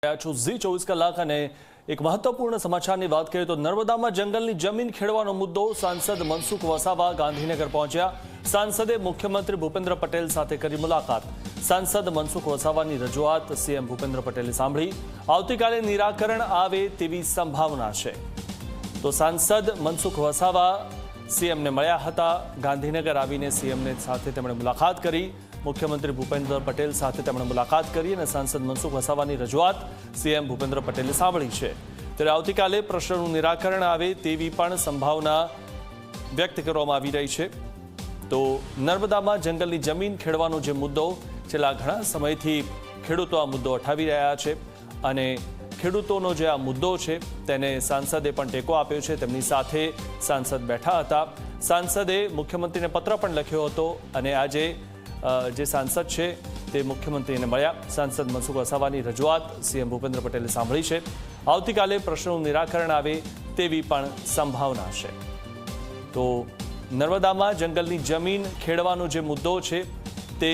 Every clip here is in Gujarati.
ઝી 24 કલાક અને એક મહત્વપૂર્ણ સમાચારની વાત કરીએ તો નર્મદામાં જંગલની જમીન ખેડવાનો મુદ્દો સાંસદ મનસુખ વસાવા ગાંધીનગર પહોંચ્યા। સાંસદે મુખ્યમંત્રી ભૂપેન્દ્ર પટેલ સાથે કરી મુલાકાત। સાંસદ મનસુખ વસાવાની રજૂઆત સીએમ ભૂપેન્દ્ર પટેલે સાંભળી। આવતીકાલે નિરાકરણ આવે તેવી સંભાવના છે। તો સાંસદ મનસુખ વસાવા સીએમને મળ્યા હતા। ગાંધીનગર આવીને સીએમને સાથે તેમણે મુલાકાત કરી। મુખ્યમંત્રી ભૂપેન્દ્ર પટેલ સાથે તેમણે મુલાકાત કરી અને સાંસદ મનસુખ વસાવાની રજૂઆત સીએમ ભૂપેન્દ્ર પટેલે સાંભળી છે। ત્યારે આવતીકાલે પ્રશ્નનું નિરાકરણ આવે તેવી પણ સંભાવના વ્યક્ત કરવામાં આવી રહી છે। તો નર્મદામાં જંગલની જમીન ખેડવાનો જે મુદ્દો છેલ્લા ઘણા સમયથી ખેડૂતો આ મુદ્દો ઉઠાવી રહ્યા છે અને ખેડૂતોનો જે આ મુદ્દો છે તેને સાંસદે પણ ટેકો આપ્યો છે। તેમની સાથે સાંસદ બેઠા હતા। સાંસદે મુખ્યમંત્રીને પત્ર પણ લખ્યો હતો અને આજે જે સાંસદ છે તે મુખ્યમંત્રીને મળ્યા। સાંસદ મનસુખ વસાવાની રજૂઆત સીએમ ભૂપેન્દ્ર પટેલે સાંભળી છે। આવતીકાલે પ્રશ્નનું નિરાકરણ આવે તેવી પણ સંભાવના છે। તો નર્મદામાં જંગલની જમીન ખેડવાનો જે મુદ્દો છે તે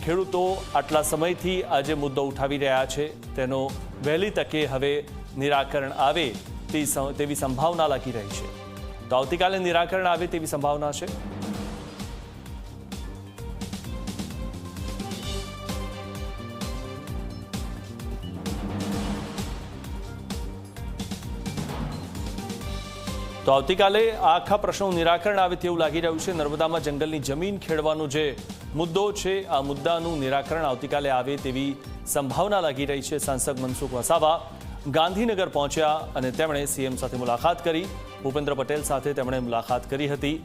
ખેડૂતો આટલા સમયથી આ જે મુદ્દો ઉઠાવી રહ્યા છે તેનો વહેલી તકે હવે નિરાકરણ આવે તેવી સંભાવના લાગી રહી છે। તો આવતીકાલે નિરાકરણ આવે તેવી સંભાવના છે। તો આવતીકાલે આખા પ્રશ્નનું નિરાકરણ આવે તેવું લાગી રહ્યું છે। નર્મદામાં જંગલની જમીન ખેડવાનો જે મુદ્દો છે આ મુદ્દાનું નિરાકરણ આવતીકાલે આવે તેવી સંભાવના લાગી રહી છે। સાંસદ મનસુખ વસાવા ગાંધીનગર પહોંચ્યા અને તેમણે સીએમ સાથે મુલાકાત કરી। ભૂપેન્દ્ર પટેલ સાથે તેમણે મુલાકાત કરી હતી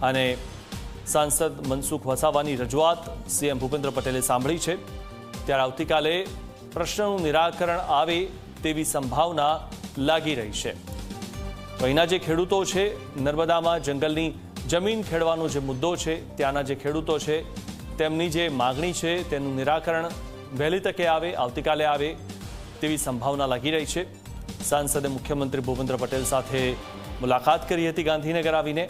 અને સાંસદ મનસુખ વસાવાની રજૂઆત સીએમ ભૂપેન્દ્ર પટેલે સાંભળી છે। ત્યારે આવતીકાલે પ્રશ્નનું નિરાકરણ આવે તેવી સંભાવના લાગી રહી છે। તો અહીંના જે ખેડૂતો છે નર્મદામાં જંગલની જમીન ખેડવાનો જે મુદ્દો છે ત્યાંના જે ખેડૂતો છે તેમની જે માગણી છે તેનું નિરાકરણ વહેલી તકે આવે આવતીકાલે આવે તેવી સંભાવના લાગી રહી છે। સાંસદે મુખ્યમંત્રી ભૂપેન્દ્ર પટેલ સાથે મુલાકાત કરી હતી ગાંધીનગર આવીને।